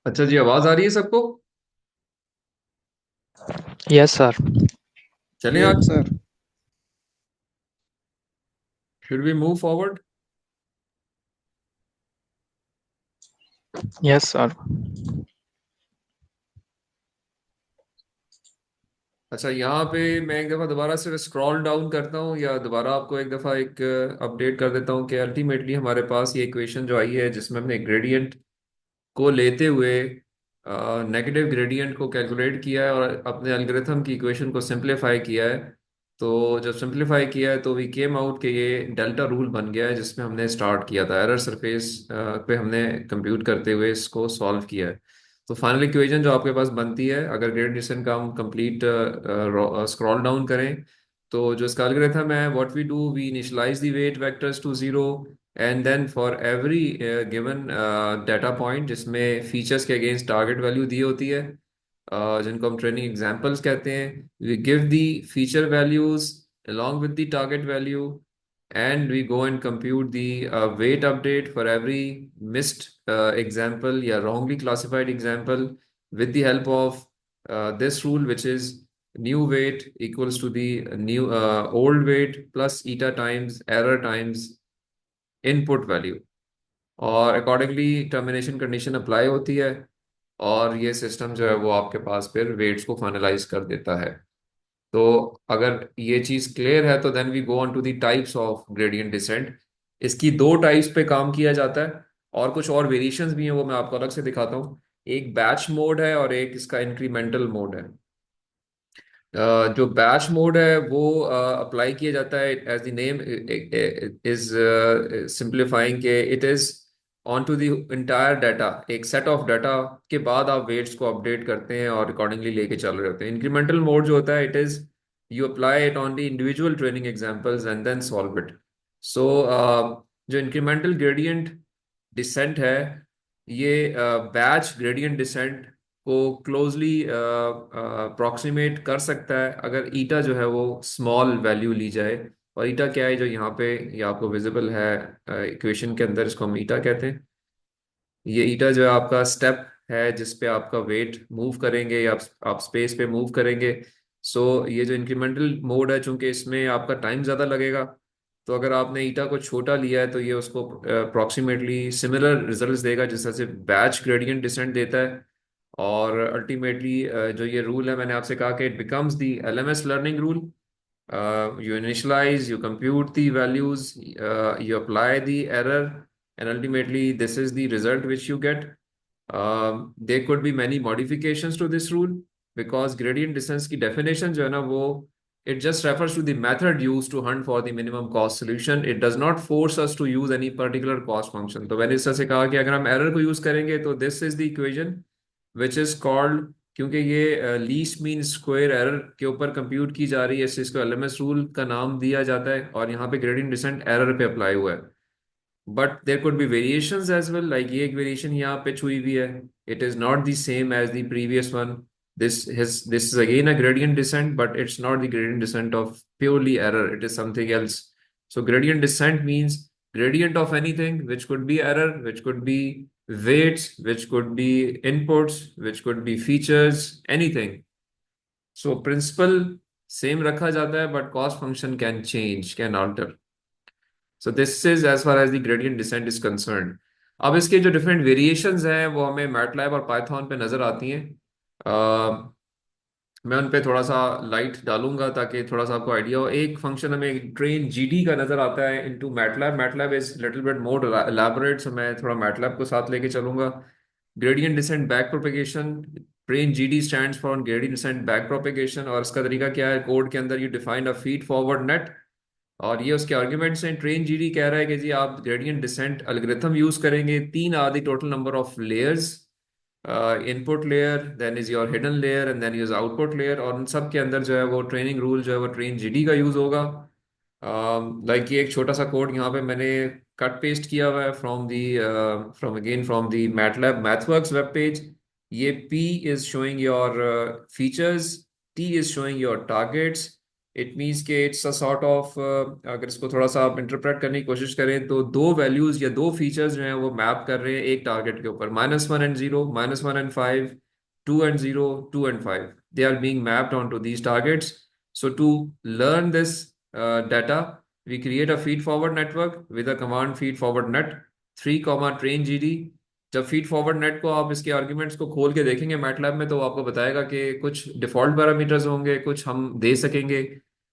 अच्छा जी, आवाज आ रही है सबको? Yes sir. चलें यस आगे। Sir. Should we move forward? Yes sir. अच्छा, यहाँ पे मैं एक दफ़ा दोबारा से स्क्रॉल डाउन करता हूँ या दोबारा आपको एक दफ़ा एक अपडेट कर देता हूँ कि अल्टीमेटली हमारे पास ये इक्वेशन जो आई है जिसमें हमने ग्रेडियंट को लेते हुए नेगेटिव ग्रेडियंट को कैलकुलेट किया है और अपने एल्गोरिथम की इक्वेशन को सिंप्लीफाई किया है। तो जब सिंप्लीफाई किया है तो वी केम आउट कि ये डेल्टा रूल बन गया है जिसमें हमने स्टार्ट किया था एरर सरफेस पे हमने कंप्यूट करते हुए इसको सॉल्व किया है। तो फाइनल इक्वेशन जो आपके पास बनती है, अगर ग्रेडियंट डिसेंट का हम कंप्लीट स्क्रॉल डाउन करें तो जो इसका एल्गोरिथम है, what we do, we initialize the weight vectors to zero and then for every given data point जिसमें फीचर्स के अगेंस्ट टारगेट वैल्यू दी होती है, जिनको हम ट्रेनिंग एग्जांपल्स कहते हैं, we give the feature values along with the target value and we go and compute the weight update for every missed example या wrongly classified example with the help of this rule, which is new weight equals to the new old weight plus eta times error times input value। और accordingly termination condition apply होती है और ये system जो है वो आपके पास फिर वेट्स को फाइनलाइज कर देता है। तो अगर ये चीज क्लियर है तो then we go on to the types of gradient descent. इसकी दो टाइप्स पे काम किया जाता है और कुछ और वेरिएशंस भी हैं, वो मैं आपको अलग से दिखाता हूँ। एक बैच मोड है और एक इसका इंक्रीमेंटल मोड है। जो बैच मोड है वो अप्लाई किया जाता है as the name is simplifying के it is on to the entire data, एक सेट ऑफ डाटा के बाद आप वेट्स को अपडेट करते हैं और अकॉर्डिंगली लेके चल रहे होते हैं। इंक्रीमेंटल मोड जो होता है, it is you apply it on the individual training examples and then solve it. So जो इंक्रीमेंटल ग्रेडियंट डिसेंट है, ये बैच ग्रेडियंट डिसेंट को क्लोजली अप्रोक्सीमेट कर सकता है अगर ईटा जो है वो स्मॉल वैल्यू ली जाए। और ईटा क्या है, जो यहाँ पे ये आपको विजिबल है इक्वेशन के अंदर, इसको हम ईटा कहते हैं। ये ईटा जो है आपका स्टेप है जिस पे आपका वेट मूव करेंगे या आप स्पेस पे मूव करेंगे। सो ये जो इंक्रीमेंटल मोड है, चूंकि इसमें आपका टाइम ज़्यादा लगेगा, तो अगर आपने ईटा को छोटा लिया है तो ये उसको अप्रोक्सीमेटली सिमिलर रिजल्ट्स देगा जिस तरह से बैच ग्रेडियंट डिसेंट देता है। और अल्टीमेटली जो ये रूल है, मैंने आपसे कहा कि it becomes the LMS learning rule. You initialize, you compute the values, you apply the error, and ultimately this is the result which you get. There could be many modifications to this rule because gradient descent की definition जो है ना वो, it just refers to the method used to hunt for the minimum cost solution. It does not force us to use any particular cost function. तो मैंने इस तरह से कहा कि अगर हम error को use करेंगे तो this is the equation which is called, क्योंकि ये लीस्ट मीन स्क्वायर एरर के ऊपर कंप्यूट की जा रही है, इससे इसको एलएमएस रूल का नाम दिया जाता है और यहाँ पे ग्रेडियंट डिसेंट एरर पे अप्लाई हुआ है। But there could be variations as well, like ये एक वेरिएशन यहाँ पे छुई हुई है, it is not the same as the previous one. This is again a gradient descent, but it's not the gradient descent of purely error, it is something else. So gradient descent means gradient of anything, which could be error, which could be weights, which could be inputs, which could be features, anything. So principle same रखा जाता है, but cost function can change, can alter. So this is as far as the gradient descent is concerned. अब इसके जो different variations हैं वो हमें MATLAB और पाइथन पे नजर आती हैं। मैं उन पे थोड़ा सा लाइट डालूंगा ताकि थोड़ा सा आपको आइडिया हो। एक फंक्शन हमें ट्रेन जीडी का नजर आता है into MATLAB. MATLAB is little bit more elaborate, so मैं थोड़ा मैटलैब को साथ लेके चलूंगा। Gradient descent back propagation, train GD stands for gradient descent back propagation. और इसका तरीका क्या है, कोड के अंदर you define a feed forward net और ये उसके आर्ग्यूमेंट्स हैं। ट्रेन जीडी कह रहा है कि जी आप ग्रेडियंट डिसेंट एल्गोरिथम यूज करेंगे, तीन आदि total number of layers, input layer, then is your hidden layer and then is output layer. और उन सब के अंदर जो है वो ट्रेनिंग रूल जो है वो ट्रेन जीडी का यूज होगा। लाइक ये एक छोटा सा कोड यहाँ पे मैंने कट पेस्ट किया हुआ है from the MATLAB MathWorks web page. ये P is showing your features, T is showing your targets, it means के इट्स अ सॉर्ट ऑफ, अगर इसको थोड़ा सा आप इंटरप्रेट करने की कोशिश करें तो दो वैल्यूज या दो फीचर्स जो हैं वो मैप कर रहे हैं एक टारगेट के ऊपर, -1 and 0, -1 and 5, 2 and 0, 2 and 5, they are being mapped onto these targets. So to learn this data, we create a feed forward network with a command feed forward net 3 train gd. जब feed forward net को आप इसके arguments को खोल के देखेंगे MATLAB में, तो वो आपको बताएगा कि कुछ डिफॉल्ट पैरामीटर्स होंगे, कुछ हम दे सकेंगे।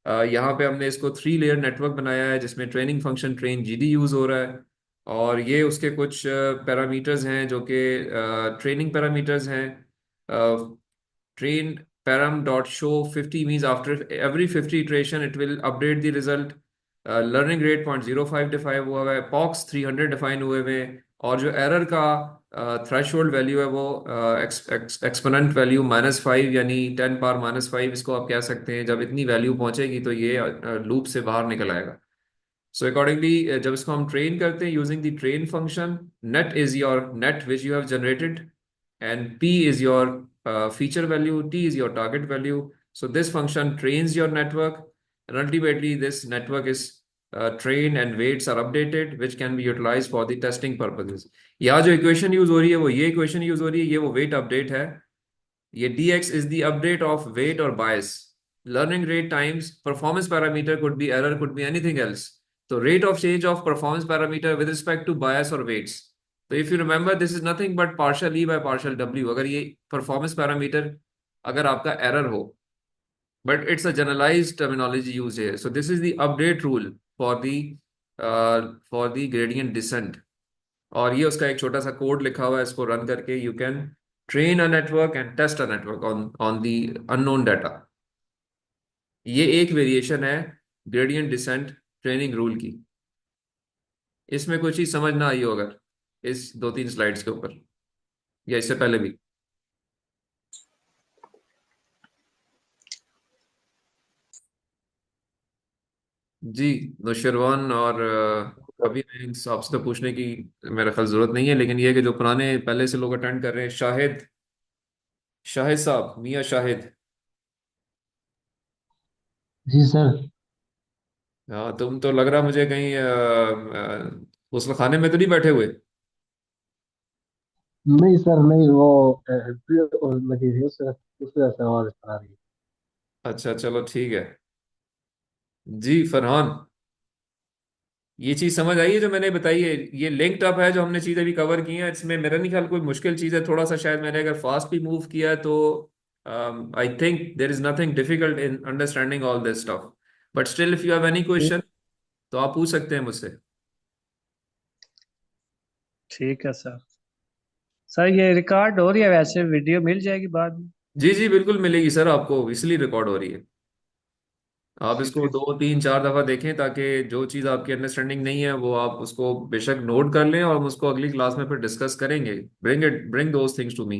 यहाँ पे हमने इसको 3 लेयर नेटवर्क बनाया है जिसमें training function train GD use हो रहा है, और ये उसके कुछ पैरामीटर्स हैं जो कि ट्रेनिंग पैरामीटर्स हैं। train param dot show 50 means after every 50 iteration it will update the result. Learning rate 0.05 define हुआ है, पॉक्स 300 डिफाइन हुए हुए हैं, और जो एरर का थ्रेशोल्ड वैल्यू है वो एक्सपोनेंट वैल्यू -5, यानी 10⁻⁻5 इसको आप कह सकते हैं। जब इतनी वैल्यू पहुंचेगी तो ये लूप से बाहर निकल आएगा। सो अकॉर्डिंगली जब इसको हम ट्रेन करते हैं using the train function, net is your net which you have generated, and p is your feature value, t is your target value. So this function trains your network, and ultimately this network is trained and weights are updated, which can be utilized for the testing purposes. यहाँ जो equation use हो रही है वो ये equation use हो रही है, ये वो वेट अपडेट है। ये dx is the update of weight or bias. Learning rate times performance parameter could be error, could be anything else. So rate of change of performance parameter with respect to bias or weights. तो if you remember this is nothing but partial E by partial W, अगर ये performance parameter अगर आपका error हो, but it's a generalized terminology use है। So this is the update rule for the gradient descent, और ये उसका एक छोटा सा कोड लिखा हुआ है, इसको रन करके you can train a network and test a network on on the unknown data. ये एक वेरिएशन है ग्रेडियंट डिसेंट ट्रेनिंग रूल की। इसमें कोई चीज समझ ना आई हो अगर इस 2-3 स्लाइड्स के ऊपर या इससे पहले भी? जी नुशरवान, और अभी आपसे तो पूछने की मेरा ख्याल जरूरत नहीं है, लेकिन ये है कि जो पुराने पहले से लोग अटेंड कर रहे हैं, शाहिद, शाहिद साहब, मियाँ शाहिद। जी सर। हाँ, तुम तो लग रहा मुझे कहीं गुस्ल खाने में तो नहीं बैठे हुए? नहीं सर नहीं, वो लगी थी उस वजह से आवाज आ रही है। अच्छा चलो ठीक है। जी फरहान, ये चीज समझ आई है जो मैंने बताई है? ये लिंक्ड अप है जो हमने चीज अभी कवर की है, इसमें मेरा नहीं ख्याल कोई मुश्किल चीज है। थोड़ा सा शायद मैंने अगर फास्ट भी मूव किया है तो I think there is nothing difficult in understanding all this stuff, but still if you have any ठीक। क्वेश्चन तो आप पूछ सकते हैं मुझसे। ठीक है सर। सर ये रिकॉर्ड हो रही है, वैसे वीडियो मिल जाएगी बाद में? जी जी बिल्कुल मिलेगी सर आपको, इसलिए रिकॉर्ड हो रही है। आप ठीक इसको है। 2-3-4 दफा देखें ताकि जो चीज़ आपकी अंडरस्टैंडिंग नहीं है वो आप उसको बेशक नोट कर लें, और हम उसको अगली क्लास में फिर डिस्कस करेंगे। Bring those things to me.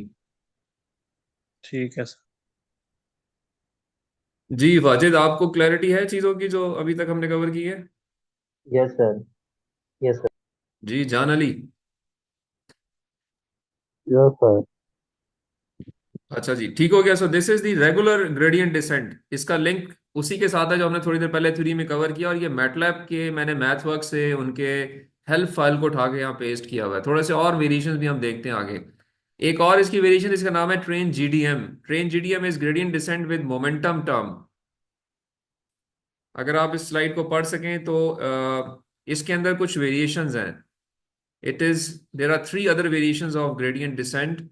ठीक है सर। जी वाजिद, आपको क्लैरिटी है चीज़ों की जो अभी तक हमने कवर की है? Yes sir. Yes sir. जी जान अली। Yes sir. अच्छा जी ठीक हो गया। So this is the regular gradient descent, इसका लिंक उसी के साथ है जो हमने थोड़ी देर पहले थ्योरी में कवर किया, और ये मैटलैब के मैंने मैथ वर्क से उनके हेल्प फाइल को उठा के यहाँ पेस्ट किया हुआ है। थोड़े से और वेरिएशंस भी हम देखते हैं आगे। एक और इसकी वेरिएशन, इसका नाम है train GDM. Train GDM is gradient descent with momentum term. अगर आप इस स्लाइड को पढ़ सकें तो इसके अंदर कुछ वेरिएशंस हैं। It is there are 3 other variations of gradient descent.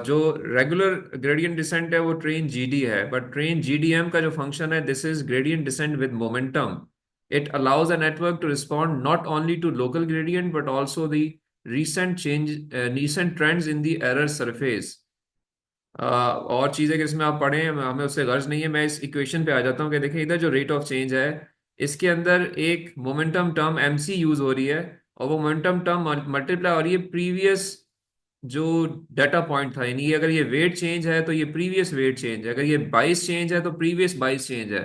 जो रेगुलर ग्रेडियंट डिसेंट है वो ट्रेन जीडी है, बट ट्रेन जीडीएम का जो फंक्शन है, this is gradient descent with momentum. It allows a network to respond not only to local gradient but also the recent change, recent trends in the error surface। और चीज़ें कि इसमें आप पढ़ें, हमें उससे गर्ज नहीं है। मैं इस इक्वेशन पे आ जाता हूँ कि देखें इधर जो रेट ऑफ चेंज है, इसके अंदर एक मोमेंटम टर्म एमसी यूज हो रही है, और वो मोमेंटम टर्म मल्टीप्लाई हो रही है प्रीवियस जो डाटा पॉइंट था। यानी अगर ये वेट चेंज है तो ये प्रीवियस वेट चेंज है, अगर ये बाइस चेंज है तो प्रीवियस बाइस चेंज है।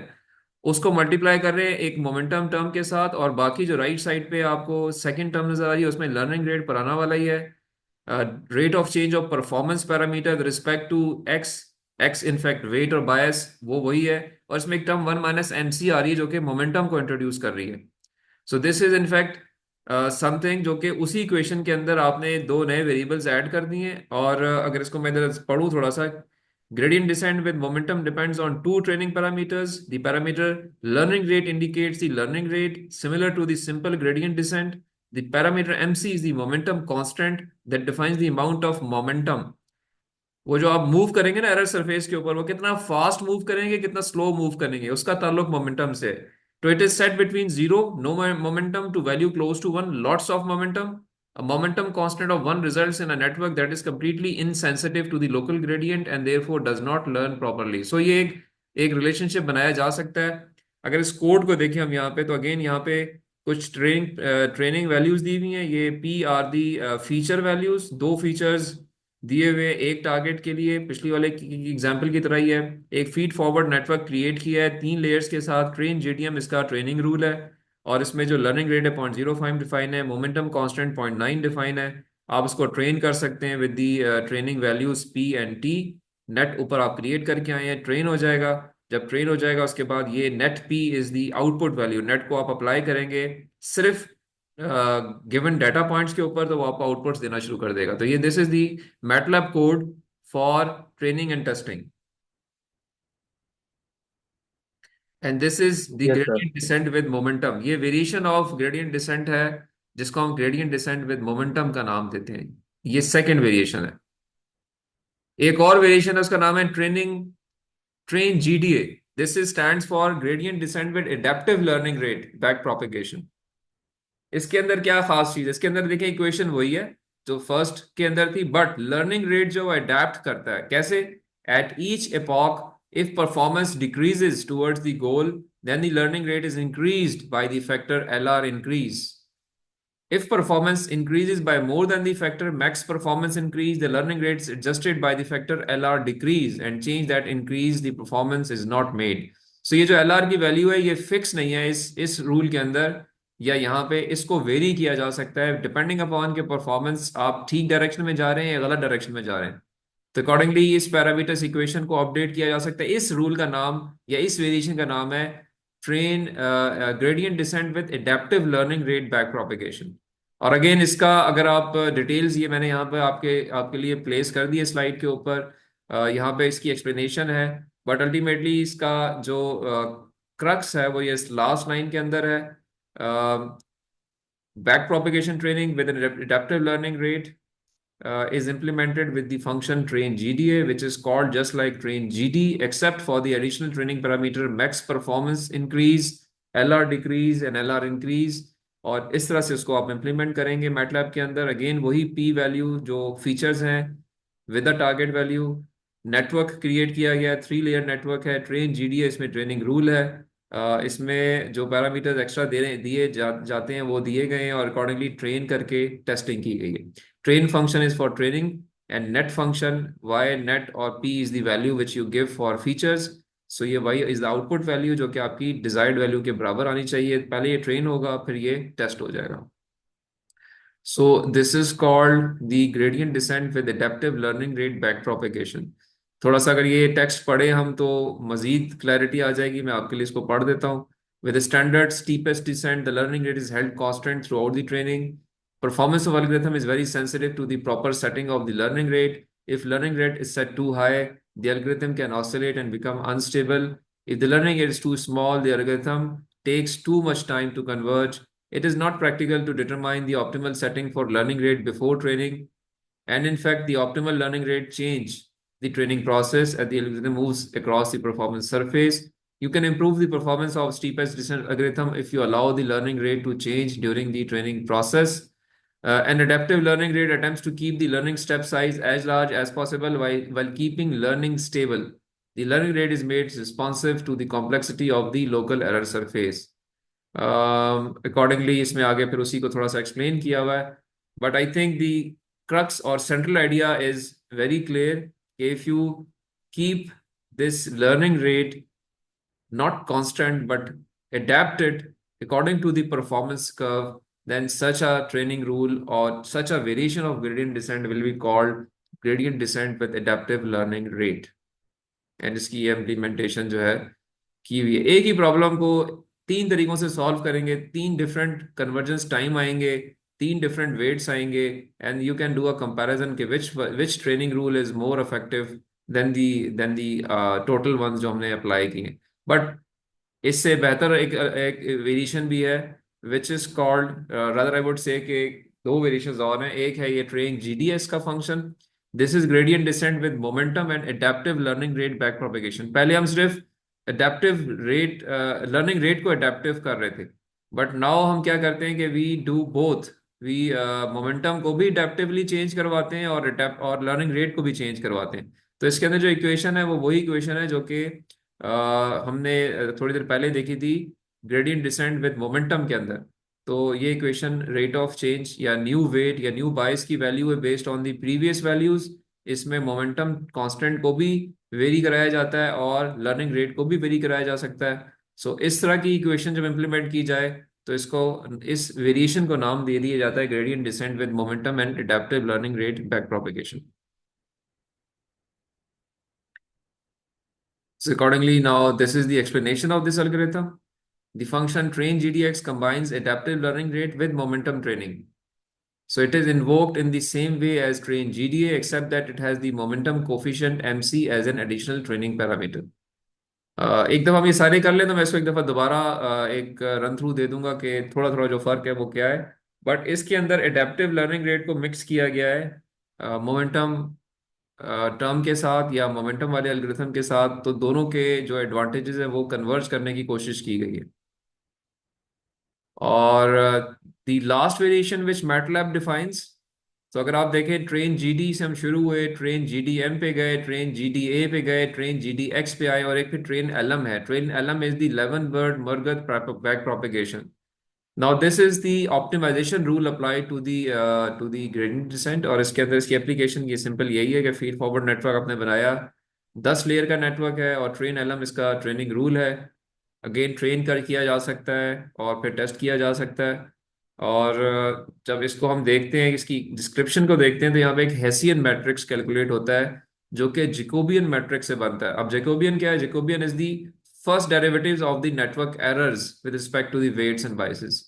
उसको मल्टीप्लाई कर रहे हैं एक मोमेंटम टर्म के साथ, और बाकी जो राइट साइड पे आपको सेकंड टर्म नजर आ रही है उसमें लर्निंग रेट पुराना वाला ही है। Rate of change of performance parameter with respect to X X in fact weight और बायस वो वही है, और इसमें एक टर्म 1 - MC आ रही है जो कि मोमेंटम को इंट्रोड्यूस कर रही है। So this is in fact something जो कि उसी इक्वेशन के अंदर आपने दो नए वेरिएबल्स ऐड कर दिए हैं। और अगर इसको मैं इधर पढ़ूँ थोड़ा सा, gradient descent with momentum depends on two training parameters. The parameter learning rate indicates the learning rate similar to the simple gradient descent. The parameter MC is the momentum constant that defines the amount of momentum. वो जो आप move करेंगे ना error surface के ऊपर, वो कितना fast move करेंगे कितना स्लो मूव करेंगे, उसका ताल्लुक मोमेंटम से है। तो it is set between zero, no momentum, to value close to one, lots of momentum. A momentum constant of one results in a network that is completely insensitive to the local gradient and therefore does not learn properly. So ये एक relationship बनाया जा सकता है। अगर इस code को देखें हम यहाँ पे, तो अगेन यहाँ पे कुछ ट्रेनिंग वैल्यूज दी हुई हैं। ये P are the feature values, दो फीचर्स दिए हुए एक टारगेट के लिए, पिछली वाले की एग्जांपल की तरह ही है। एक फीड फॉरवर्ड नेटवर्क क्रिएट किया है 3 लेयर्स के साथ, ट्रेन जीडीएम इसका ट्रेनिंग रूल है। और इसमें जो लर्निंग रेट है 0.05 डिफाइन है, मोमेंटम कांस्टेंट 0.9 डिफाइन है। आप इसको ट्रेन कर सकते हैं with the training values P and T. Net ऊपर आप क्रिएट करके आए हैं, ट्रेन हो जाएगा। जब ट्रेन हो जाएगा उसके बाद ये net P is the output value, net को आप अप्लाई करेंगे सिर्फ गिवन डाटा पॉइंट्स के ऊपर, तो वो आपको आउटपुट्स देना शुरू कर देगा। तो ये this is the MATLAB code for training and testing, and this is the yes sir. Gradient descent with momentum. ये वेरिएशन ऑफ ग्रेडियंट डिसेंट है जिसको हम ग्रेडियंट डिसेंट विद मोमेंटम का नाम देते हैं। ये सेकेंड वेरिएशन है। एक और वेरिएशन है, उसका नाम है train GDA. This is stands for gradient descent with adaptive learning rate back propagation. इसके अंदर क्या खास चीज है, इसके अंदर देखिए इक्वेशन वही है जो फर्स्ट के अंदर थी, बट लर्निंग रेट जो अडेप्ट करता है कैसे, at each epoch if performance decreases towards the goal then the learning rate is increased by the factor LR increase. If performance increases by more than the factor max performance increase, the learning rate is adjusted by the factor LR decrease, and change that increase the performance is not made. So ये जो LR की value है ये fix नहीं है इस rule के अंदर, या यहाँ पे इसको वेरी किया जा सकता है डिपेंडिंग अपॉन के परफॉर्मेंस आप ठीक डायरेक्शन में जा रहे हैं या गलत डायरेक्शन में जा रहे हैं। तो अकॉर्डिंगली इस पैरामीटर्स इक्वेशन को अपडेट किया जा सकता है। इस रूल का नाम या इस वेरिएशन का नाम है train gradient descent with adaptive learning rate back propagation. और अगेन इसका अगर आप डिटेल्स, ये मैंने यहाँ पे आपके आपके लिए प्लेस कर दिए स्लाइड के ऊपर, यहाँ पे इसकी एक्सप्लेनेशन है। बट अल्टीमेटली इसका जो क्रक्स है वो ये लास्ट लाइन के अंदर है। Back propagation training with an adaptive learning rate is implemented with the function train GDA, which is called just like train GD, except for the additional training parameter max performance increase, LR decrease and LR increase। और इस तरह से उसको आप implement करेंगे MATLAB के अंदर। Again वही P वैल्यू जो फीचर्स हैं with the target value. Network create किया गया, 3 लेयर नेटवर्क है, ट्रेन GDA इसमें ट्रेनिंग रूल है। इसमें जो पैरामीटर्स एक्स्ट्रा जाते हैं वो दिए गए हैं और अकॉर्डिंगली ट्रेन करके टेस्टिंग की गई है। Train function is for training and net function y net or p is the value which you give for features. So ये y is the output value जो कि आपकी desired value के बराबर आनी चाहिए। पहले ये train होगा फिर ये test हो जाएगा। So this is called the gradient descent with adaptive learning rate back propagation। थोड़ा सा अगर ये टेक्स्ट पढ़े हम तो मजीद क्लैरिटी आ जाएगी। मैं आपके लिए इसको पढ़ देता हूँ। With a standard steepest descent, the learning rate is held constant throughout the training. Performance of algorithm is very sensitive to the proper setting of the learning rate. If learning rate is set too high, the algorithm can oscillate and become unstable. If the learning rate is too small, the algorithm takes too much time to converge. It is not practical to determine the optimal setting for learning rate before training. And in fact, the optimal learning rate change the training process as the algorithm moves across the performance surface. You can improve the performance of steepest descent algorithm if you allow the learning rate to change during the training process. An adaptive learning rate attempts to keep the learning step size as large as possible while keeping learning stable. The learning rate is made responsive to the complexity of the local error surface. Accordingly, इसमें आगे फिर उसी को थोड़ा सा explain किया हुआ है। But I think the crux or central idea is very clear. If you keep this learning rate not constant but adapted according to the performance curve, then such a training rule or such a variation of gradient descent will be called gradient descent with adaptive learning rate. And इसकी implementation जो है की हुई है। एक ही problem को तीन तरीकों से सॉल्व करेंगे, तीन डिफरेंट कन्वर्जेंस टाइम आएंगे, तीन डिफरेंट वेट्स आएंगे, and you can do a comparison के which training rule is more effective then the total ones जो हमने अप्लाई किए। बट इससे बेहतर एक एक वेरिएशन भी है which is called, rather I would say कि दो वेरिएशंस और हैं। एक है ये ट्रेन जीडीएस का function, this is gradient descent with momentum and adaptive learning rate back propagation. पहले हम सिर्फ एडेप्टिव रेट, लर्निंग रेट को एडेप्टिव कर रहे थे, बट नाउ हम क्या करते हैं कि we do both, we momentum को भी एडेप्टिवली चेंज करवाते हैं और और लर्निंग रेट को भी चेंज करवाते हैं। तो इसके अंदर जो इक्वेशन है वो वही इक्वेशन है जो कि हमने थोड़ी देर पहले देखी थी ग्रेडियंट डिसेंट विद मोमेंटम के अंदर। तो ये इक्वेशन रेट ऑफ चेंज या न्यू वेट या न्यू बायस की वैल्यू है based on the previous values. इसमें मोमेंटम कांस्टेंट को भी वेरी कराया जाता है और लर्निंग रेट को भी वेरी कराया जा सकता है। सो इस तरह की इक्वेशन जब इम्प्लीमेंट की जाए तो इसको, इस वेरिएशन को नाम दे दिया जाता है gradient descent with momentum and adaptive learning rate back propagation. So accordingly, now this is the explanation of this algorithm. The function train GDX combines adaptive learning rate with momentum training. So it is invoked in the same way as train GDA, except that it has the momentum coefficient MC as an additional training parameter. एक दफ़ा हम ये सारे कर लें तो मैं इसको एक दफ़ा दोबारा एक रन थ्रू दे दूंगा कि थोड़ा थोड़ा जो फ़र्क है वो क्या है। बट इसके अंदर एडेप्टिव लर्निंग रेट को मिक्स किया गया है मोमेंटम टर्म के साथ या मोमेंटम वाले एल्गोरिथम के साथ, तो दोनों के जो एडवांटेजेस है वो कन्वर्ज करने की कोशिश की गई है। और the last variation which MATLAB defines, तो अगर आप देखें ट्रेन जीडी से हम शुरू हुए, ट्रेन जीडी एम पे गए, ट्रेन जीडी ए पे गए, ट्रेन जीडी एक्स पे आए, और एक फिर ट्रेन एलएम है। ट्रेन एलएम इज द 11 बर्ड Marquardt back propagation. Now this is the optimization rule apply to the gradient descent. और इसके अंदर इसकी एप्लीकेशन ये सिंपल यही है कि फीड फॉरवर्ड नेटवर्क आपने बनाया, 10 लेयर का नेटवर्क है, और ट्रेन एलएम इसका ट्रेनिंग रूल है। अगेन ट्रेन कर किया जा सकता है और फिर टेस्ट किया जा सकता है। और जब इसको हम देखते हैं, इसकी डिस्क्रिप्शन को देखते हैं, तो यहाँ पे एक हेसियन मैट्रिक्स कैलकुलेट होता है जो कि जैकोबियन मैट्रिक्स से बनता है। अब जैकोबियन क्या है? Jacobian is the first derivatives of the network errors with respect to the weights and biases.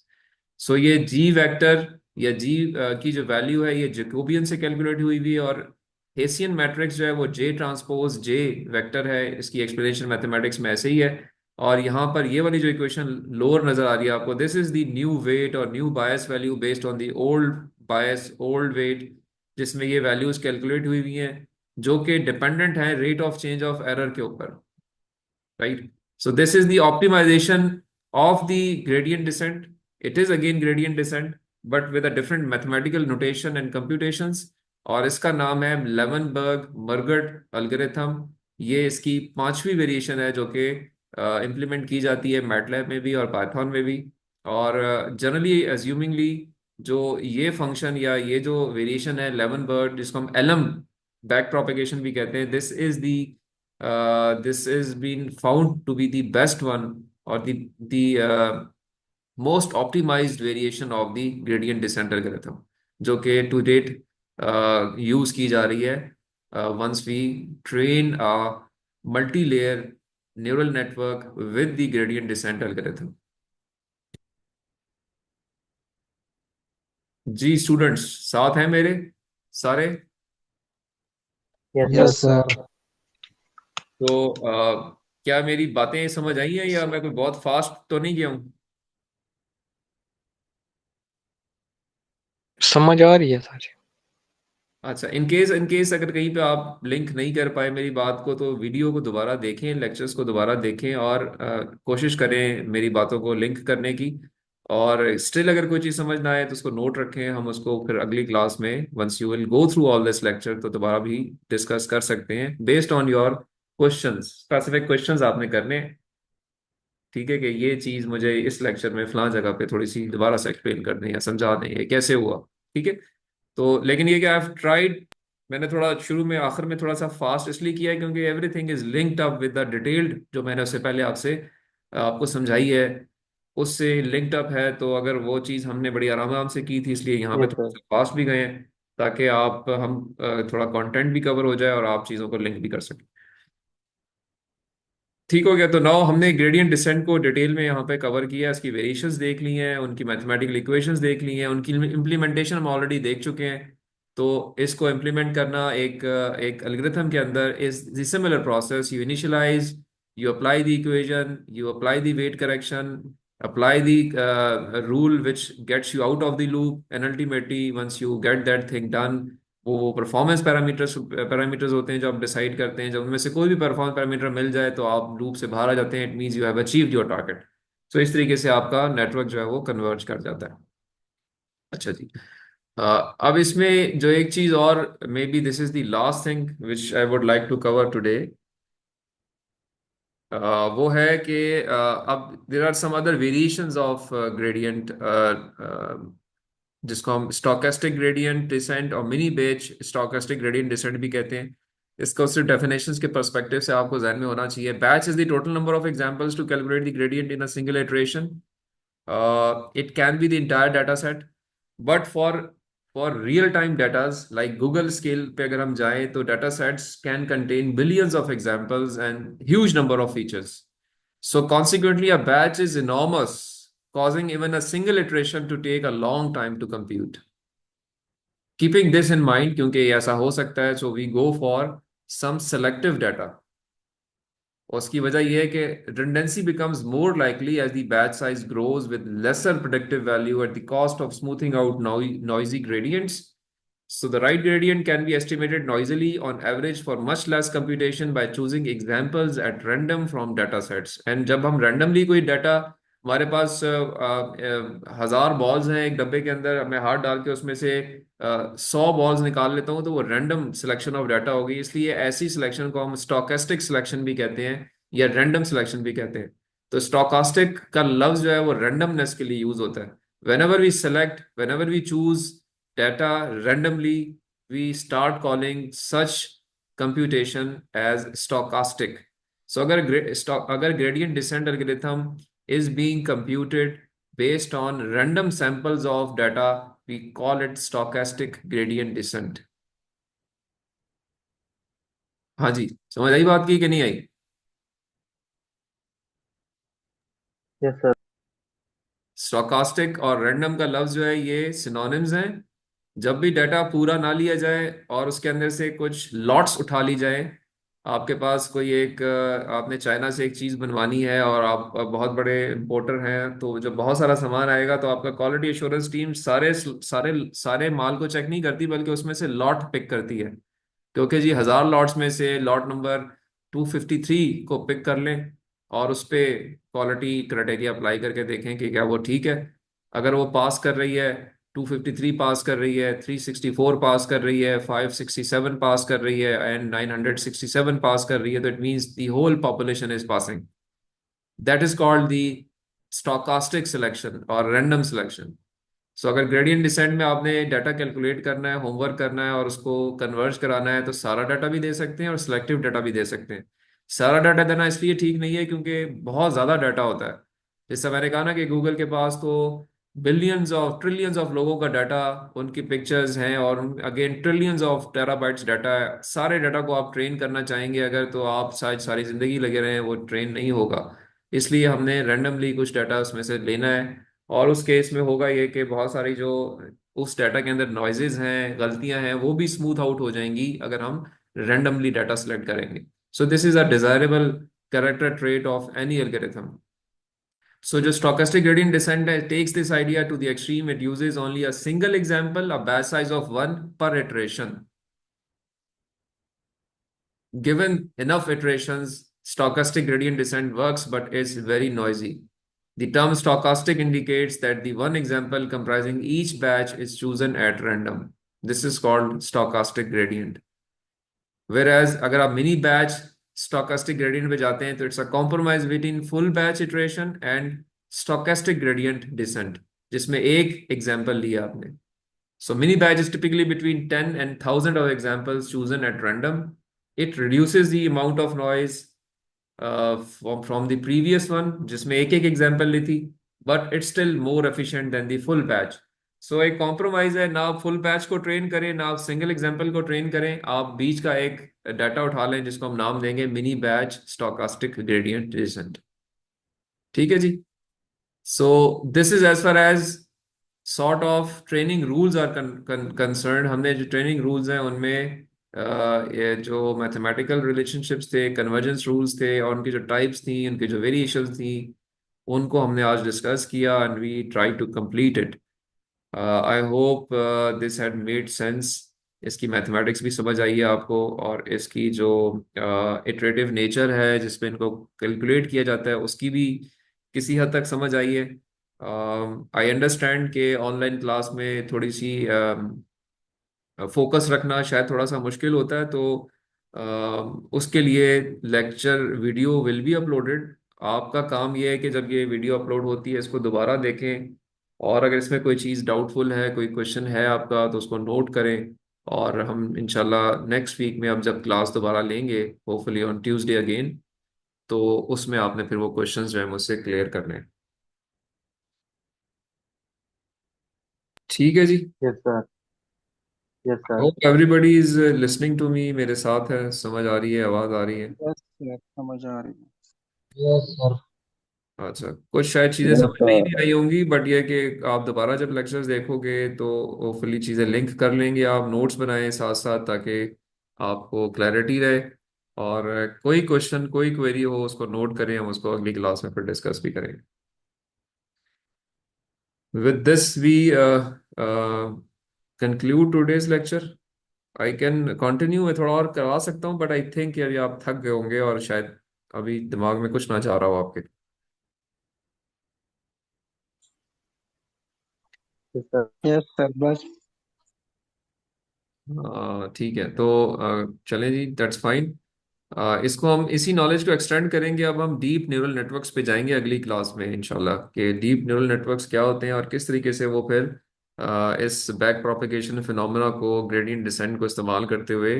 So ये जी वेक्टर या जी की जो वैल्यू है ये जैकोबियन से कैलकुलेट हुई हुई है, और हेसियन मैट्रिक्स जो है वो जे ट्रांसपोज जे वेक्टर है। इसकी एक्सप्लेनेशन मैथमेटिक्स में ऐसे ही है। और यहाँ पर ये वाली जो इक्वेशन लोअर नजर आ रही है आपको, this is the new weight और new bias value based on the old bias old weight, जिसमें ये वैल्यूज कैलकुलेट हुई हुई हैं जो कि डिपेंडेंट है rate of change of error के ऊपर, right? So this is the optimization of the gradient descent. It is again gradient descent, but with a different mathematical notation and computations. और इसका नाम है लेवनबर्ग मर्गट एल्गोरिथम। ये इसकी पांचवी वेरिएशन है जो कि इम्प्लीमेंट की जाती है मैटलैब में भी और पाइथन में भी। और जनरली एज्यूमिंगली जो ये फंक्शन या ये जो वेरिएशन है लेवनबर्ग, जिसको हम एलम बैक प्रोपेगेशन भी कहते हैं, this is been found to be the best one or the most optimized variation of the gradient descent algorithm जो कि टू डेट यूज की जा रही है once we train a multi-layer neural network with the gradient descent algorithm। जी students साथ हैं मेरे सारे? Yes yes sir. सर। तो क्या मेरी बातें समझ आई हैं या मैं कोई बहुत फास्ट तो नहीं गया हूँ? समझ आ रही है सारी। अच्छा, इन केस अगर कहीं पे आप लिंक नहीं कर पाए मेरी बात को, तो वीडियो को दोबारा देखें, लेक्चर्स को दोबारा देखें, और कोशिश करें मेरी बातों को लिंक करने की। और स्टिल अगर कोई चीज़ समझ ना आए तो उसको नोट रखें, हम उसको फिर अगली क्लास में once you will go through all this lecture तो दोबारा भी डिस्कस कर सकते हैं based on your questions. Specific questions आपने करने हैं, ठीक है, कि ये चीज़ मुझे इस लेक्चर में फलां जगह पे थोड़ी सी दोबारा से एक्सप्लेन कर दें या समझा दें ये कैसे हुआ, ठीक है। तो लेकिन ये कि आई हैव ट्राइड, मैंने थोड़ा शुरू में आखिर में थोड़ा सा फास्ट इसलिए किया है क्योंकि everything is linked up with the detailed जो मैंने उससे पहले आपसे आपको समझाई है, उससे लिंक्ड अप है। तो अगर वो चीज़ हमने बड़ी आराम आराम से की थी, इसलिए यहाँ पे यस थोड़ा सर। सा फास्ट भी गए हैं ताकि आप हम थोड़ा कंटेंट भी कवर हो जाए और आप चीज़ों को लिंक भी कर सकें। ठीक हो गया। तो नाउ हमने ग्रेडियंट डिसेंट को डिटेल में यहाँ पे कवर किया, इसकी वेरिएशंस देख ली हैं, उनकी मैथमेटिकल इक्वेशंस देख ली हैं, उनकी इम्प्लीमेंटेशन हम ऑलरेडी देख चुके हैं। तो इसको इम्प्लीमेंट करना एक एक एल्गोरिथम के अंदर is similar process. You initialize, you apply the equation, you apply the weight correction, apply the rule which gets you out of the loop, and ultimately once you get that thing done, वो performance parameters parameters होते हैं जो आप decide करते हैं। जब उनमें से कोई भी परफॉर्मेंस पैरामीटर मिल जाए तो आप लूप से बाहर आ जाते हैं। It means you have achieved your target. So इस तरीके से आपका नेटवर्क जो है वो कन्वर्ज कर जाता है। अच्छा जी। अब इसमें जो एक चीज और, maybe this is the last thing which I would like to cover today, वो है कि अब there are some other variations of gradient, जिसको हम स्टोकेस्टिक ग्रेडियंट डिसेंट और mini batch stochastic gradient descent भी कहते हैं। इसको सिर्फ डेफिनेशंस के पर्सपेक्टिव से आपको ध्यान में होना चाहिए। Batch is the total number of examples to calculate the gradient in a single iteration. It can be the entire data set, but for real time datas like Google scale पे अगर हम जाएं तो data sets can contain billions of examples and huge number of features. So consequently, a batch is enormous, causing even a single iteration to take a long time to compute. Keeping this in mind, क्योंकि ऐसा हो सकता है, so we go for some selective data. और उसकी वजह यह है कि redundancy becomes more likely as the batch size grows with lesser predictive value at the cost of smoothing out noisy gradients. So the right gradient can be estimated noisily on average for much less computation by choosing examples at random from data sets. And जब हम randomly कोई data, हमारे पास 1000 balls हैं एक डब्बे के अंदर, मैं हाथ डाल के उसमें से 100 बॉल्स निकाल लेता हूँ, तो वो रैंडम सिलेक्शन ऑफ डाटा होगी। इसलिए ऐसी सिलेक्शन को हम स्टोकेस्टिक सिलेक्शन भी कहते हैं या रैंडम सिलेक्शन भी कहते हैं। तो स्टोकास्टिक का लफ्ज जो है वो रैंडमनेस के लिए यूज होता है। whenever we choose data randomly, we start calling such computation as stochastic. So अगर gradient descent algorithm is being computed based on random samples of data, we call it stochastic gradient descent. हाँ जी, समझ आई बात की कि नहीं आई? Yes sir. Stochastic और random का लफ्ज जो है ये सिनोनिम्स हैं। जब भी डाटा पूरा ना लिया जाए और उसके अंदर से कुछ लॉट्स उठा ली जाए, आपके पास कोई एक आपने चाइना से एक चीज़ बनवानी है और आप बहुत बड़े इंपोर्टर हैं, तो जब बहुत सारा सामान आएगा तो आपका क्वालिटी एश्योरेंस टीम सारे सारे सारे माल को चेक नहीं करती, बल्कि उसमें से लॉट पिक करती है। क्योंकि जी 1000 लॉट्स में से लॉट नंबर 253 को पिक कर लें और उस पे क्वालिटी क्राइटेरिया अप्लाई करके देखें कि क्या वो ठीक है। अगर वो पास कर रही है, 253 पास कर रही है, 364 पास कर रही है, 567 पास कर रही है एंड 967 पास कर रही है, तो it means the whole population is passing. That is called the stochastic selection और रैंडम सिलेक्शन। सो अगर ग्रेडियंट डिसेंट में आपने डाटा कैलकुलेट करना है, होमवर्क करना है और उसको कन्वर्ज कराना है, तो सारा डाटा भी दे सकते हैं और सिलेक्टिव डाटा भी दे सकते हैं। सारा डाटा देना इसलिए ठीक नहीं है क्योंकि बहुत ज़्यादा डाटा होता है। जैसे मैंने कहा ना कि गूगल के पास तो बिलियंस ऑफ ट्रिलियंस ऑफ लोगों का डाटा, उनकी पिक्चर्स हैं, और again trillions of terabytes data है। सारे डाटा को आप ट्रेन करना चाहेंगे अगर, तो आप शायद सारी ज़िंदगी लगे रहें, वो ट्रेन नहीं होगा। इसलिए हमने रैंडमली कुछ डाटा उसमें से लेना है। और उस केस में होगा ये कि बहुत सारी जो उस डाटा के अंदर नॉइजेज हैं, गलतियां हैं, वो भी स्मूथ आउट हो जाएंगी अगर हम रैंडमली डाटा सेलेक्ट करेंगे। सो this is a desirable character trait of any algorithm. So जो stochastic gradient descent takes this idea to the extreme. It uses only a single example, a batch size of one per iteration. Given enough iterations, stochastic gradient descent works, but it's very noisy. The term stochastic indicates that the one example comprising each batch is chosen at random. This is called stochastic gradient. Whereas अगर आप mini batch stochastic gradient पे जाते हैं, तो it's a compromise between full batch iteration and stochastic gradient descent, जिसमें एक example लिया आपने. So mini batch is typically between 10 and 1000 of examples chosen at random. It reduces the amount of noise from the previous one, जिसमें एक एक example ली थी, but it's still more efficient than the full batch. सो एक compromise है, ना आप full batch को train करें ना आप सिंगल एग्जाम्पल को ट्रेन करें, आप बीच का एक डाटा उठा लें जिसको हम नाम देंगे mini batch stochastic gradient descent. ठीक है जी। So this is as far as sort of training rules are concern. हमने जो ट्रेनिंग रूल्स हैं उनमें ये जो मैथमेटिकल रिलेशनशिप्स थे, कन्वर्जेंस रूल्स थे, और उनकी जो टाइप्स थी, उनकी जो वेरिएशंस थी, उनको हमने आज डिस्कस किया and we try to complete it. I hope this had made sense. इसकी मैथमेटिक्स भी समझ आई है आपको, और इसकी जो इटरेटिव नेचर है जिसमें इनको कैलकुलेट किया जाता है उसकी भी किसी हद तक समझ आई है। आई अंडरस्टैंड कि ऑनलाइन क्लास में थोड़ी सी फोकस रखना शायद थोड़ा सा मुश्किल होता है, तो उसके लिए lecture video will be uploaded. आपका काम ये है कि जब ये वीडियो अपलोड होती है इसको दोबारा देखें, और अगर इसमें कोई चीज़ डाउटफुल है, कोई क्वेश्चन है आपका, तो उसको नोट करें। और हम इंशाल्लाह नेक्स्ट वीक में अब जब क्लास दोबारा लेंगे, होपफुली ऑन ट्यूसडे अगेन, तो उसमें आपने फिर वो क्वेश्चंस जो है मुझसे क्लियर करने हैं। ठीक है जी। Yes sir. Yes sir. Hope everybody is listening to me, मेरे साथ है, समझ आ रही है, आवाज़ आ रही है। बस सर समझ आ रही है। Yes sir. अच्छा, कुछ शायद चीज़ें यस समझ में ही सर। नहीं आई होंगी, बट ये कि आप दोबारा जब लेक्चर्स देखोगे तो होपफुली चीज़ें लिंक कर लेंगे, आप नोट्स बनाएं साथ साथ, ताकि आपको क्लैरिटी रहे। और कोई क्वेश्चन कोई क्वेरी हो उसको नोट करें, हम उसको अगली क्लास में फिर डिस्कस भी करेंगे। With this we conclude today's lecture. I can continue, मैं थोड़ा और करवा सकता हूँ, बट आई थिंक यार ये आप थक गए होंगे और शायद अभी दिमाग में कुछ ना जा रहा हो आपके। Yes sir. यस सर बस। ठीक है, तो चलें जी, दैट्स फाइन। इसको हम इसी नॉलेज को एक्सटेंड करेंगे, अब हम डीप न्यूरल नेटवर्क्स पे जाएंगे अगली क्लास में इंशाल्लाह, कि डीप न्यूरल नेटवर्क्स क्या होते हैं और किस तरीके से वो फिर इस बैक प्रोपेगेशन फिनोमेना को, ग्रेडियंट डिसेंट को इस्तेमाल करते हुए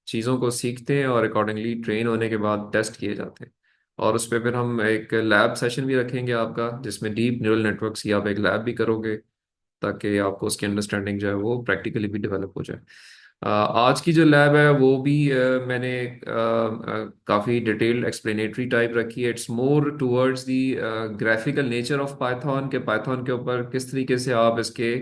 चीज़ों को सीखते हैं और अकॉर्डिंगली ट्रेन होने के बाद टेस्ट किए जाते हैं। और उस पर फिर हम एक लैब सेशन भी रखेंगे आपका, जिसमें डीप न्यूरल नेटवर्क्स की आप एक लैब भी करोगे, ताकि आपको उसकी अंडरस्टैंडिंग जो है वो प्रैक्टिकली भी डेवलप हो जाए। आज की जो लैब है वो भी मैंने काफ़ी डिटेल्ड एक्सप्लेनेटरी टाइप रखी है। It's more towards the graphical nature of Python, के पाइथन के ऊपर किस तरीके से आप इसके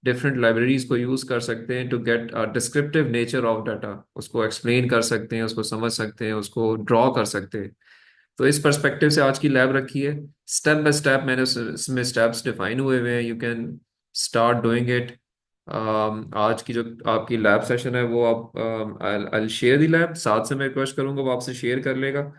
डिफरेंट लाइब्रेरीज को यूज़ कर सकते हैं to get descriptive nature of data, उसको एक्सप्लेन कर सकते हैं, उसको समझ सकते हैं, उसको ड्रॉ कर सकते हैं। तो इस पर्सपेक्टिव से आज की लैब रखी है। स्टेप बाय स्टेप मैंने इसमें स्टेप्स डिफाइन हुए हुए हैं, you can start doing it. आज की जो आपकी लैब सेशन है वो आप आई शेयर दी लैब, साथ से मैं रिक्वेस्ट करूंगा वो आपसे शेयर कर लेगा,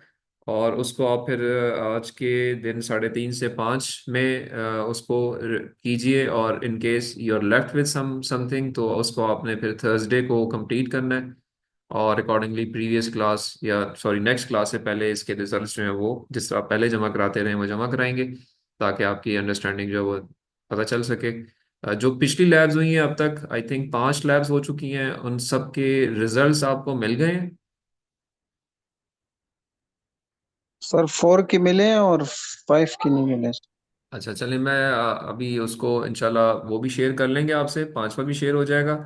और उसको आप फिर आज के दिन 3:30 से 5 में उसको कीजिए। और in case you are left with something, तो उसको आपने फिर थर्सडे को कंप्लीट करना है, और अकॉर्डिंगली प्रीवियस क्लास या सॉरी नेक्स्ट क्लास से पहले इसके रिजल्ट्स जो हैं वो जिस तरह आप पहले जमा कराते रहे वो जमा कराएंगे, ताकि आपकी अंडरस्टैंडिंग जो है वो पता चल सके। जो पिछली लैब्स हुई हैं अब तक, आई थिंक 5 लैब्स हो चुकी हैं, उन सब के रिजल्ट्स आपको मिल गए हैं। सर 4 की मिले हैं और 5 की नहीं मिले। अच्छा, चलिए मैं अभी उसको इंशाल्लाह वो भी शेयर कर लेंगे आपसे, 5वां भी शेयर हो जाएगा।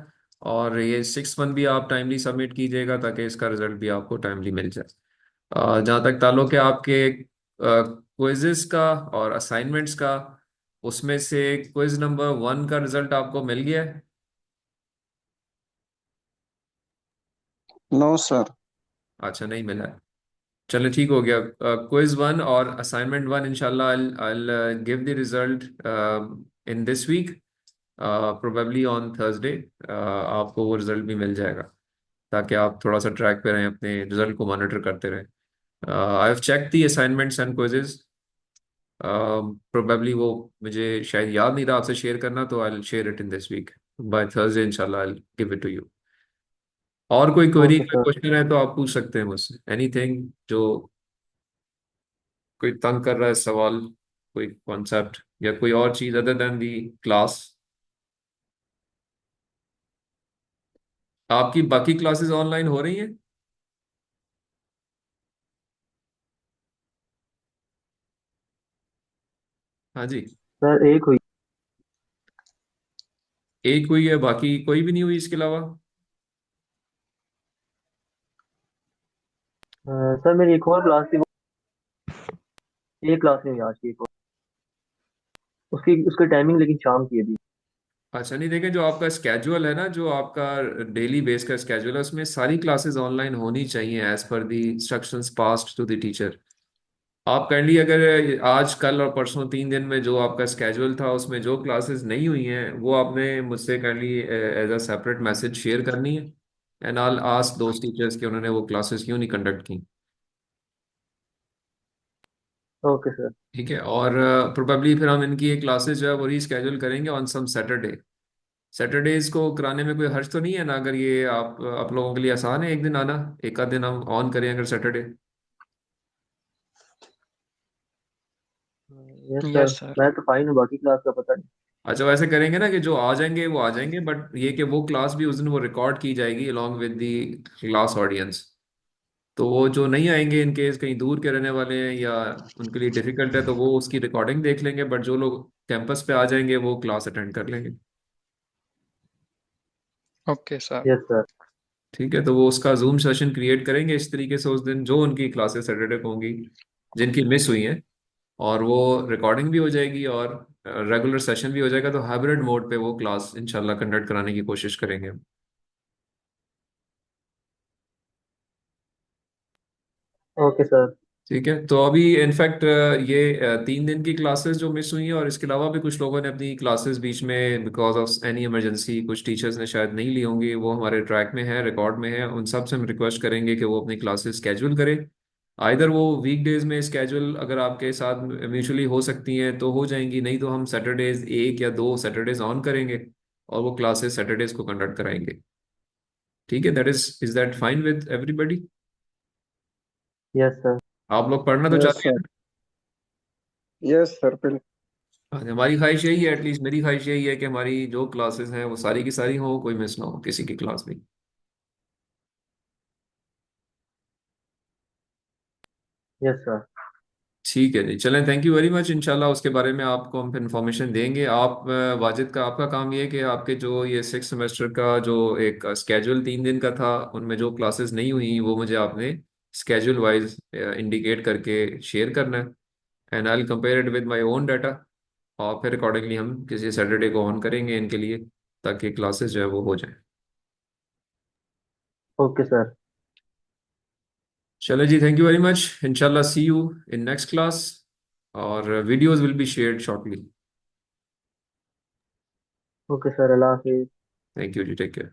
और ये 6 वन भी आप टाइमली सबमिट कीजिएगा, ताकि इसका रिजल्ट भी आपको टाइमली मिल जाए। जहाँ तक ताल्लुक है आपके क्विज़ेस का और असाइनमेंट्स का, उसमें से क्विज नंबर 1 का रिजल्ट आपको मिल गया है? No sir. अच्छा, नहीं मिला है। चलो ठीक हो गया। क्विज 1 और असाइनमेंट 1 इंशाल्लाह I give the result in this week, probably on Thursday. आपको वो रिजल्ट भी मिल जाएगा, ताकि आप थोड़ा सा ट्रैक पे रहें, अपने रिजल्ट को मॉनिटर करते रहें। I have check the assignments and quizzes. Probably वो मुझे शायद याद नहीं रहा आपसे शेयर करना, तो I share it in this week. By Thursday इंशाल्लाह I give it to you. और कोई क्वेरी, ओके कोई सर। क्वेश्चन है तो आप पूछ सकते हैं मुझसे, एनीथिंग जो कोई तंग कर रहा है, सवाल, कोई कॉन्सेप्ट या कोई और चीज अदर देन दी क्लास। आपकी बाकी क्लासेस ऑनलाइन हो रही हैं? हाँ जी। सर एक हुई। एक हुई है, बाकी कोई भी नहीं हुई इसके अलावा? सर मेरी एक और क्लास थी, वो एक क्लास में हुई आज की, एक और उसकी उसकी टाइमिंग लेकिन शाम की है अभी। अच्छा, नहीं देखें, जो आपका स्केड्यूल है ना, जो आपका डेली बेस का स्केड्यूल है, उसमें सारी क्लासेस ऑनलाइन होनी चाहिए as per the instructions passed to the teacher. आप काइंडली अगर आज कल और परसों 3 दिन में जो आपका स्केड्यूल था उसमें जो क्लासेस नहीं हुई हैं वो आपने मुझसे kindly as a separate message share करनी है। एंड आई आस्क दोस्त टीचर्स कि उन्होंने वो क्लासेस क्यों नहीं कंडक्ट की। Okay sir. ठीक है, और प्रोबेबली फिर हम इनकी ये क्लासेस जो है वो रीस्केड्यूल करेंगे ऑन सम सैटरडे। सैटरडेज को कराने में कोई हर्ज तो नहीं है ना? अगर ये आप लोगों के लिए आसान है एक दिन आना, एक आध दिन हम ऑन करें अगर Saturday. Yes sir. Yes sir. मैं तो फाइन हूँ, बाकी क्लास का पता नहीं। अच्छा, वैसे करेंगे ना कि जो आ जाएंगे वो आ जाएंगे, बट ये कि वो क्लास भी उस दिन वो रिकॉर्ड की जाएगी along with the class audience. तो वो जो नहीं आएंगे, इन केस कहीं दूर के रहने वाले हैं या उनके लिए डिफिकल्ट है, तो वो उसकी रिकॉर्डिंग देख लेंगे, बट जो लोग कैंपस पे आ जाएंगे वो क्लास अटेंड कर लेंगे। Okay sir. Yes sir. ठीक है, तो वो उसका जूम सेशन क्रिएट करेंगे इस तरीके से उस दिन जो उनकी क्लासेस सैटरडे को होंगी जिनकी मिस हुई हैं, और वो रिकॉर्डिंग भी हो जाएगी और रेगुलर सेशन भी हो जाएगा। तो हाइब्रिड मोड पे वो क्लास इंशाल्लाह कंडक्ट कराने की कोशिश करेंगे। Okay sir. ठीक है, तो अभी इनफैक्ट ये 3 दिन की क्लासेस जो मिस हुई हैं, और इसके अलावा भी कुछ लोगों ने अपनी क्लासेस बीच में बिकॉज ऑफ एनी इमरजेंसी कुछ टीचर्स ने शायद नहीं ली होंगी, वो हमारे ट्रैक में है, रिकॉर्ड में है। उन सब से हम रिक्वेस्ट करेंगे कि वो अपनी क्लासेस स्केड्यूल करें। आइदर वो वीकडेज में स्केड्यूल अगर आपके साथ म्यूचुअली हो सकती हैं तो हो जाएंगी, नहीं तो हम सैटरडेज एक या दो सैटरडेज ऑन करेंगे और वो क्लासेस सैटरडेज को कंडक्ट कराएंगे। ठीक है, that is that fine with everybody? Yes sir. आप लोग पढ़ना तो यस चाहते सर। हैं? यस सर बिल्कुल। हाँ, हमारी ख्वाहिश यही है, एटलीस्ट मेरी ख्वाहिश यही है कि हमारी जो क्लासेस हैं वो सारी की सारी हो, कोई मिस ना हो किसी की क्लास भी। Yes sir. ठीक है जी, चलें, थैंक यू वेरी मच। इंशाल्लाह उसके बारे में आपको हम इन्फॉर्मेशन देंगे। आप वाजिद का आपका काम ये है कि आपके जो ये 6 सेमेस्टर का जो एक स्केड्यूल 3 दिन का था उनमें जो क्लासेस नहीं हुई वो मुझे आपने स्केड्यूल वाइज इंडिकेट करके शेयर करना है। And I compare it with my own data, और फिर अकॉर्डिंगली हम किसी सैटरडे को ऑन करेंगे इनके लिए ताकि क्लासेस जो है वो हो जाए। Okay sir. चलो जी, थैंक यू वेरी मच। इंशाल्लाह see you in next class, और videos will be shared shortly. Okay sir, अल्लाह हाफिज। थैंक यू जी, टेक केयर।